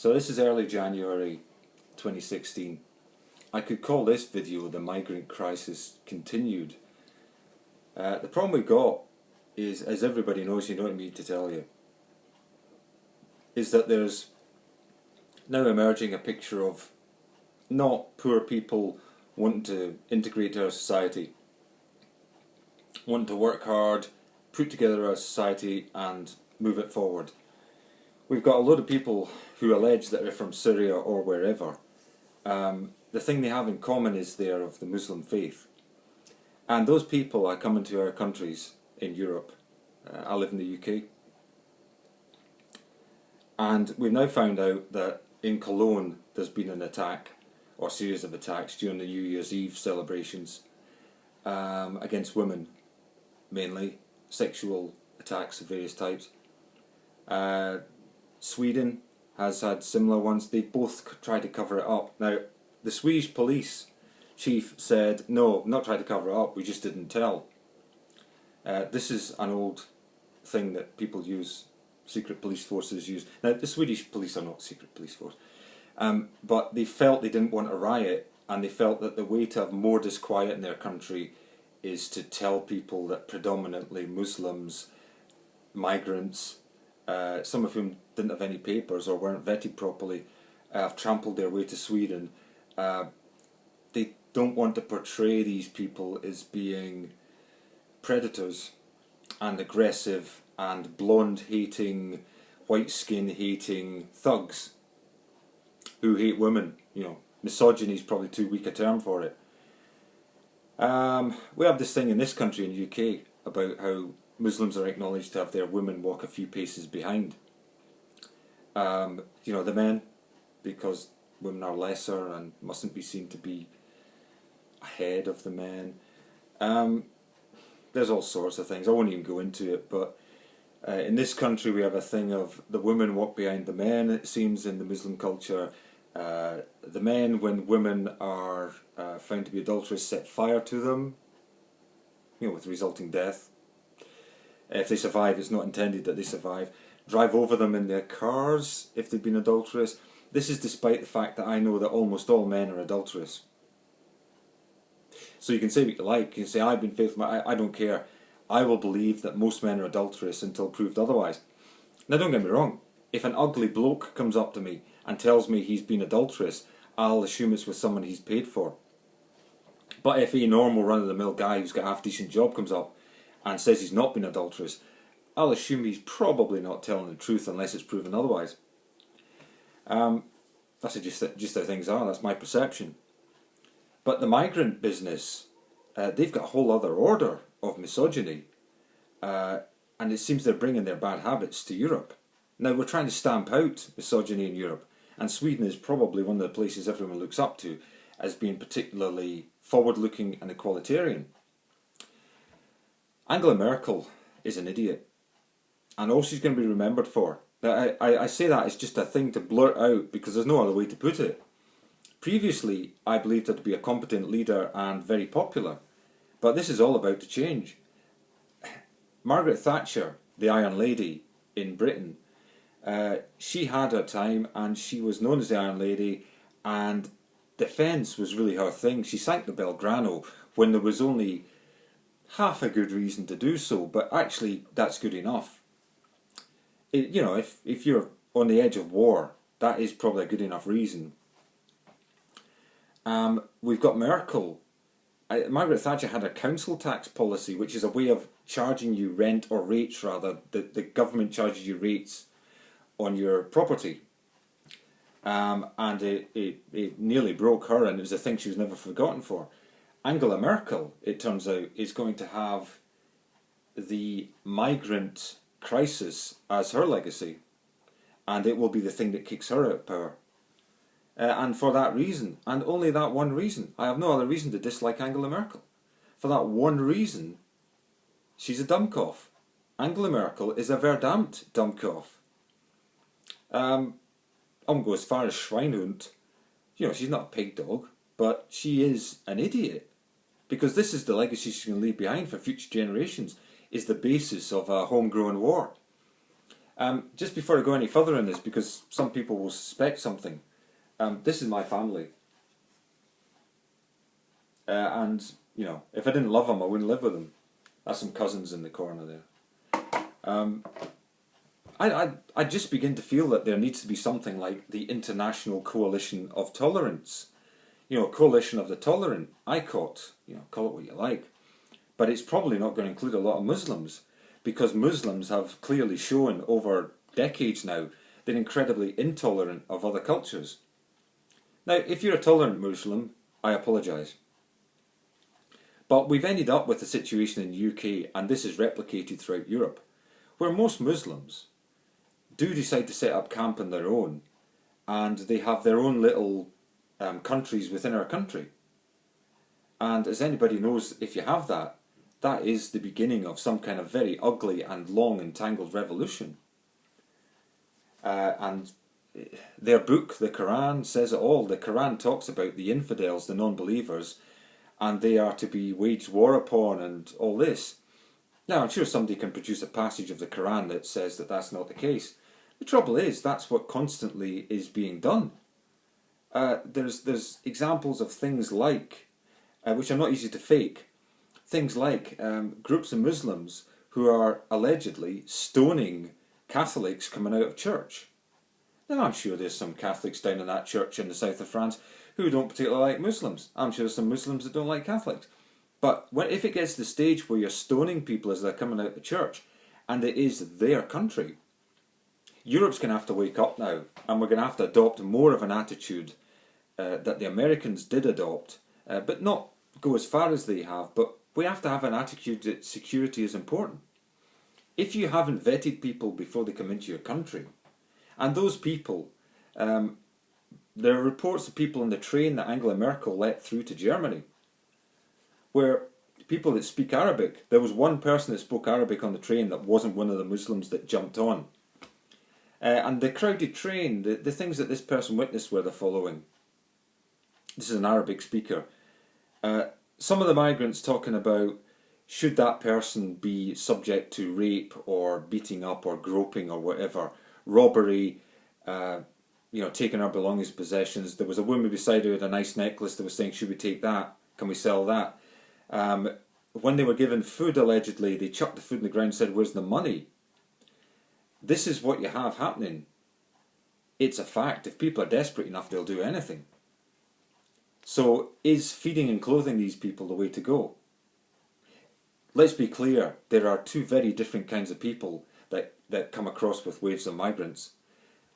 So this is early January 2016. I could call this video "The Migrant Crisis Continued." The problem we got is, as everybody knows, you don't need to tell you, is that there's now emerging a picture of not poor people wanting to integrate to our society, wanting to work hard, put together our society and move it forward. We've got a lot of people who allege that they're from Syria or wherever. The thing they have in common is they're of the Muslim faith. And those people are coming to our countries in Europe. I live in the UK. And we've now found out that in Cologne there's been an attack, or series of attacks during the New Year's Eve celebrations against women, mainly sexual attacks of various types. Sweden has had similar ones. They both tried to cover it up. Now, the Swedish police chief said, no, not tried to cover it up, we just didn't tell. This is an old thing that people use, secret police forces use. Now, the Swedish police are not secret police force, but they felt they didn't want a riot, and they felt that the way to have more disquiet in their country is to tell people that predominantly Muslims, migrants, some of whom didn't have any papers or weren't vetted properly, have trampled their way to Sweden. They don't want to portray these people as being predators and aggressive and blonde-hating, white-skin-hating thugs who hate women. You know, misogyny is probably too weak a term for it. We have this thing in this country, in the UK, about how Muslims are acknowledged to have their women walk a few paces behind. You know, the men, because women are lesser and mustn't be seen to be ahead of the men. There's all sorts of things. I won't even go into it, but in this country we have a thing of the women walk behind the men, it seems, in the Muslim culture. The men, when women are found to be adulterous, set fire to them, you know, with resulting death. If they survive, it's not intended that they survive. Drive over them in their cars if they've been adulterous. This is despite the fact that I know that almost all men are adulterous. So you can say what you like. You can say, I've been faithful. I don't care. I will believe that most men are adulterous until proved otherwise. Now, don't get me wrong. If an ugly bloke comes up to me and tells me he's been adulterous, I'll assume it's with someone he's paid for. But if a normal run-of-the-mill guy who's got a half-decent job comes up and says he's not been adulterous, I'll assume he's probably not telling the truth unless it's proven otherwise. That's just how things are. That's my perception. But the migrant business, they've got a whole other order of misogyny, and it seems they're bringing their bad habits to Europe. Now, we're trying to stamp out misogyny in Europe, and Sweden is probably one of the places everyone looks up to as being particularly forward-looking and equalitarian. Angela Merkel is an idiot, and all she's going to be remembered for. I say that as just a thing to blurt out because there's no other way to put it. Previously, I believed her to be a competent leader and very popular, but this is all about to change. Margaret Thatcher, the Iron Lady in Britain, she had her time and she was known as the Iron Lady, and defence was really her thing. She sank the Belgrano when there was only half a good reason to do so, but actually that's good enough. You know, if you're on the edge of war, that is probably a good enough reason. We've got Merkel. Margaret Thatcher had a council tax policy, which is a way of charging you rent, or rates rather. The government charges you rates on your property. And it nearly broke her, and it was a thing she was never forgotten for. Angela Merkel, it turns out, is going to have the migrant crisis as her legacy, and it will be the thing that kicks her out of power. And for that reason, and only that one reason, I have no other reason to dislike Angela Merkel. For that one reason, she's a dummkopf. Angela Merkel is a verdammt dummkopf. I won't go as far as Schweinhund. You know, she's not a pig dog, but she is an idiot. Because this is the legacy she's going to leave behind for future generations, is the basis of a homegrown war. Just before I go any further in this, because some people will suspect something, this is my family. And, you know, if I didn't love them, I wouldn't live with them. That's some cousins in the corner there. I just begin to feel that there needs to be something like the International Coalition of Tolerance. You know, a coalition of the tolerant, ICOT, you know, call it what you like. But it's probably not going to include a lot of Muslims, because Muslims have clearly shown over decades now they're incredibly intolerant of other cultures. Now, if you're a tolerant Muslim, I apologise. But we've ended up with a situation in the UK, and this is replicated throughout Europe, where most Muslims do decide to set up camp on their own, and they have their own little countries within our country. And as anybody knows, if you have that, that is the beginning of some kind of very ugly and long and tangled revolution. And their book, the Quran, says it all. The Quran talks about the infidels, the non-believers, and they are to be waged war upon and all this. Now, I'm sure somebody can produce a passage of the Quran that says that that's not the case. The trouble is, that's what constantly is being done. There's examples of things like, which are not easy to fake, things like groups of Muslims who are allegedly stoning Catholics coming out of church. Now, I'm sure there's some Catholics down in that church in the south of France who don't particularly like Muslims. I'm sure there's some Muslims that don't like Catholics. But if it gets to the stage where you're stoning people as they're coming out of the church, and it is their country, Europe's going to have to wake up now, and we're going to have to adopt more of an attitude that the Americans did adopt, but not go as far as they have. But we have to have an attitude that security is important. If you haven't vetted people before they come into your country, and those people, there are reports of people on the train that Angela Merkel let through to Germany, where people that speak Arabic, there was one person that spoke Arabic on the train that wasn't one of the Muslims that jumped on. And the crowded train, the things that this person witnessed were the following. This is an Arabic speaker. Some of the migrants talking about, should that person be subject to rape or beating up or groping or whatever, robbery, taking our belongings, possessions. There was a woman beside her with a nice necklace that was saying, should we take that? Can we sell that? When they were given food, allegedly, they chucked the food in the ground and said, where's the money? This is what you have happening. It's a fact. If people are desperate enough, they'll do anything. So is feeding and clothing these people the way to go? Let's be clear, there are two very different kinds of people that come across with waves of migrants.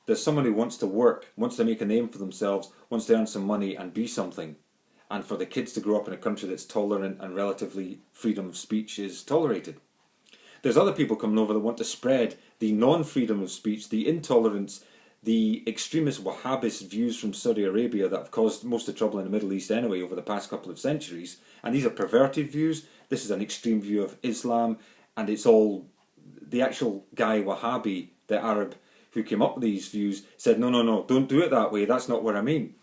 There's someone who wants to work, wants to make a name for themselves, wants to earn some money and be something, and for the kids to grow up in a country that's tolerant and relatively freedom of speech is tolerated. There's other people coming over that want to spread the non-freedom of speech, the intolerance, the extremist Wahhabist views from Saudi Arabia that have caused most of the trouble in the Middle East anyway over the past couple of centuries. And these are perverted views. This is an extreme view of Islam, and it's all the actual guy Wahhabi, the Arab who came up with these views, said, no, don't do it that way, that's not what I mean.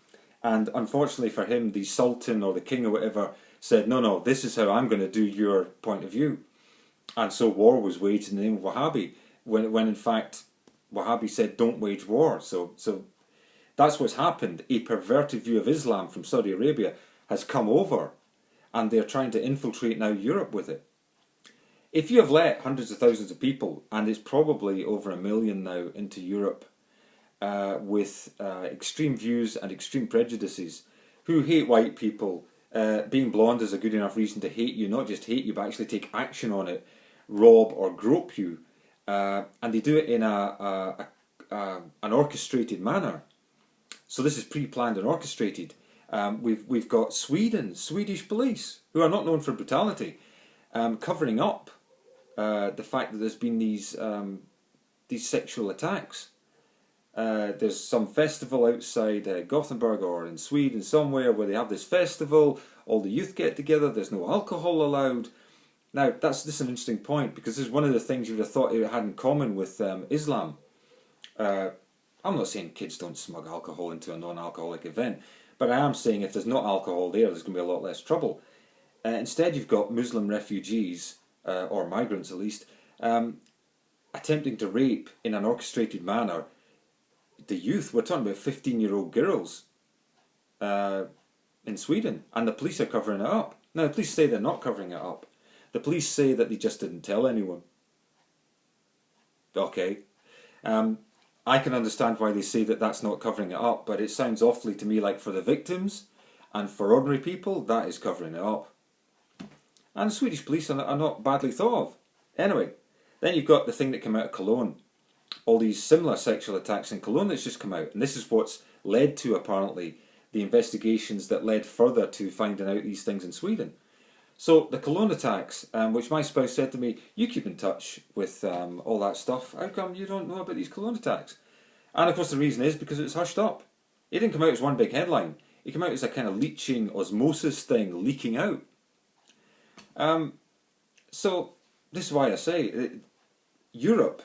And unfortunately for him, the Sultan or the King or whatever said, no, this is how I'm going to do your point of view. And so war was waged in the name of Wahhabi, when in fact Wahhabi said don't wage war. So that's what's happened. A perverted view of Islam from Saudi Arabia has come over, and they're trying to infiltrate now Europe with it. If you have let hundreds of thousands of people, and it's probably over 1 million now, into Europe with extreme views and extreme prejudices, who hate white people, being blonde is a good enough reason to hate you, not just hate you, but actually take action on it, rob or grope you, and they do it in an orchestrated manner. So this is pre-planned and orchestrated. We've got Swedish police, who are not known for brutality, covering up the fact that there's been these sexual attacks. There's some festival outside Gothenburg or in Sweden somewhere where they have this festival, all the youth get together, there's no alcohol allowed. Now, this is an interesting point, because this is one of the things you would have thought it had in common with Islam. I'm not saying kids don't smuggle alcohol into a non-alcoholic event, but I am saying if there's not alcohol there's going to be a lot less trouble. Instead, you've got Muslim refugees, or migrants at least, attempting to rape in an orchestrated manner the youth. We're talking about 15-year-old girls in Sweden, and the police are covering it up. Now, the police say they're not covering it up. The police say that they just didn't tell anyone. Okay. I can understand why they say that that's not covering it up, but it sounds awfully to me like for the victims and for ordinary people, that is covering it up. And the Swedish police are not badly thought of. Anyway, then you've got the thing that came out of Cologne. All these similar sexual attacks in Cologne that's just come out. And this is what's led to, apparently, the investigations that led further to finding out these things in Sweden. So the Cologne attacks, which my spouse said to me, you keep in touch with all that stuff. How come you don't know about these Cologne attacks? And of course the reason is because it's hushed up. It didn't come out as one big headline. It came out as a kind of leaching osmosis thing, leaking out. So this is why I say Europe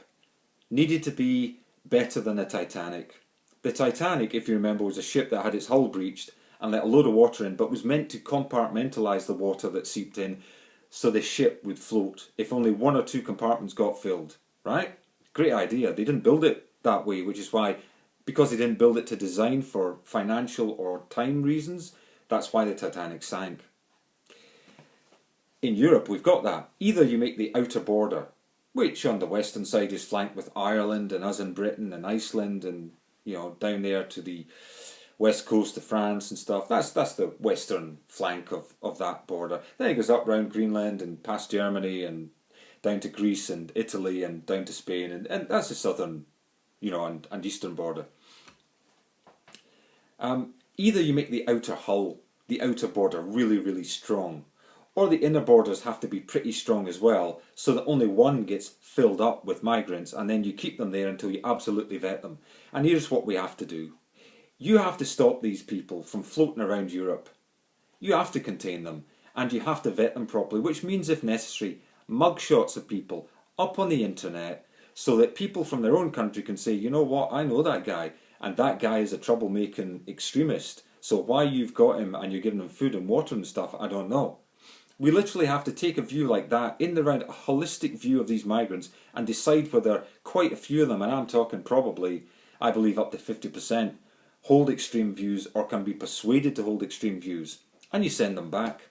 needed to be better than the Titanic. The Titanic, if you remember, was a ship that had its hull breached and let a load of water in, but was meant to compartmentalise the water that seeped in so the ship would float if only one or two compartments got filled, right? Great idea. They didn't build it that way, which is why, because they didn't build it to design for financial or time reasons, that's why the Titanic sank. In Europe, we've got that. Either you make the outer border, which on the western side is flanked with Ireland and us in Britain and Iceland and, you know, down there to the west coast of France and stuff. That's the western flank of that border. Then it goes up round Greenland and past Germany and down to Greece and Italy and down to Spain, and that's the southern, you know, and eastern border. Either you make the outer hull, the outer border really, really strong, or the inner borders have to be pretty strong as well, so that only one gets filled up with migrants, and then you keep them there until you absolutely vet them. And here's what we have to do. You have to stop these people from floating around Europe. You have to contain them, and you have to vet them properly, which means, if necessary, mugshots of people up on the internet so that people from their own country can say, you know what, I know that guy, and that guy is a troublemaking extremist, so why you've got him and you're giving him food and water and stuff, I don't know. We literally have to take a view like that, in the round, a holistic view of these migrants, and decide whether quite a few of them, and I'm talking probably, I believe up to 50%, hold extreme views or can be persuaded to hold extreme views, and you send them back.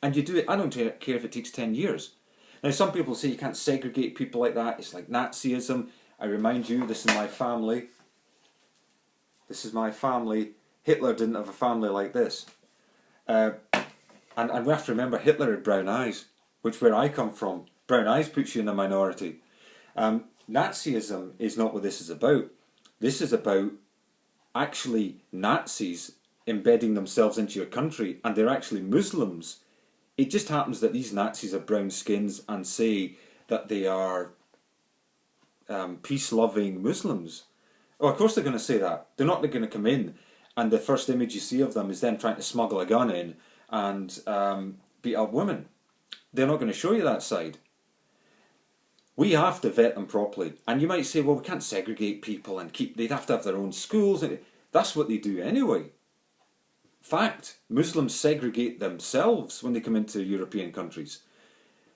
And you do it, I don't care if it takes 10 years. Now some people say you can't segregate people like that, it's like Nazism. I remind you, this is my family. This is my family. Hitler didn't have a family like this. And we have to remember Hitler had brown eyes, which where I come from, brown eyes puts you in the minority. Nazism is not what this is about. This is about actually Nazis embedding themselves into your country, and they're actually Muslims. It just happens that these Nazis have brown skins and say that they are peace-loving Muslims. Oh, of course they're going to say that. They're not going to come in and the first image you see of them is them trying to smuggle a gun in and beat up women. They're not going to show you that side. We have to vet them properly. And you might say, well, we can't segregate people and they'd have to have their own schools. That's what they do anyway. Fact, Muslims segregate themselves when they come into European countries.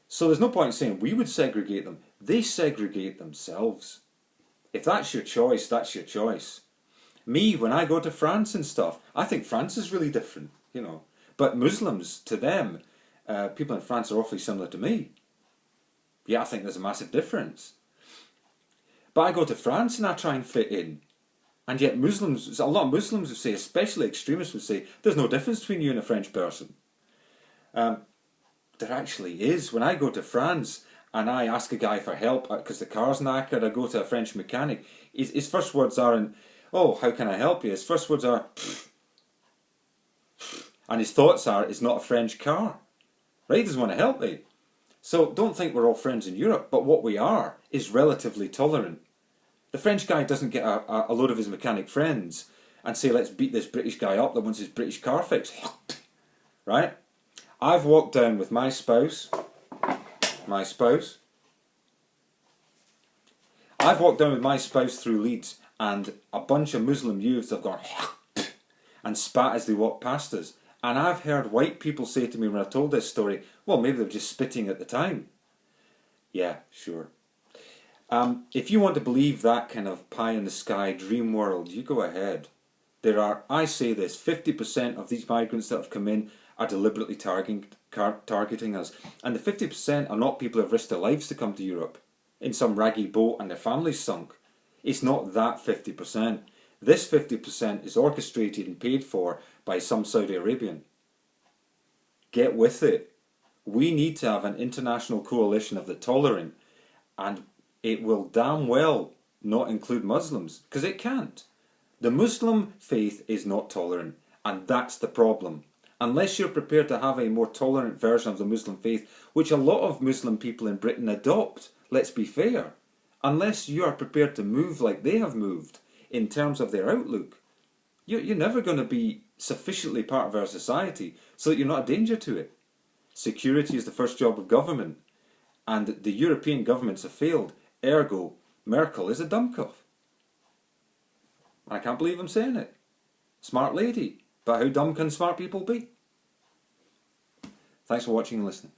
So there's no point in saying we would segregate them. They segregate themselves. If that's your choice, that's your choice. Me, when I go to France and stuff, I think France is really different, you know. But Muslims, to them, people in France are awfully similar to me. Yeah, I think there's a massive difference. But I go to France and I try and fit in. And yet Muslims, a lot of Muslims would say, especially extremists would say, there's no difference between you and a French person. There actually is. When I go to France and I ask a guy for help because the car's knackered, I go to a French mechanic, his first words aren't, oh, how can I help you? His first words are, pfft. And his thoughts are, it's not a French car. Right? He doesn't want to help me. So don't think we're all friends in Europe, but what we are is relatively tolerant. The French guy doesn't get a load of his mechanic friends and say, let's beat this British guy up that wants his British car fixed. Right? I've walked down with my spouse. I've walked down with my spouse through Leeds and a bunch of Muslim youths have gone and spat as they walk past us. And I've heard white people say to me when I've told this story, well, maybe they were just spitting at the time. Yeah, sure. If you want to believe that kind of pie-in-the-sky dream world, you go ahead. There are, I say this, 50% of these migrants that have come in are deliberately targeting us. And the 50% are not people who have risked their lives to come to Europe in some raggy boat and their families sunk. It's not that 50%. This 50% is orchestrated and paid for by some Saudi Arabian. Get with it. We need to have an international coalition of the tolerant, and it will damn well not include Muslims, because it can't. The Muslim faith is not tolerant, and that's the problem. Unless you're prepared to have a more tolerant version of the Muslim faith, which a lot of Muslim people in Britain adopt, let's be fair, unless you are prepared to move like they have moved in terms of their outlook, you're never going to be sufficiently part of our society so that you're not a danger to it. Security is the first job of government, and the European governments have failed. Ergo, Merkel is a dummkopf. I can't believe I'm saying it. Smart lady, but how dumb can smart people be? Thanks for watching and listening.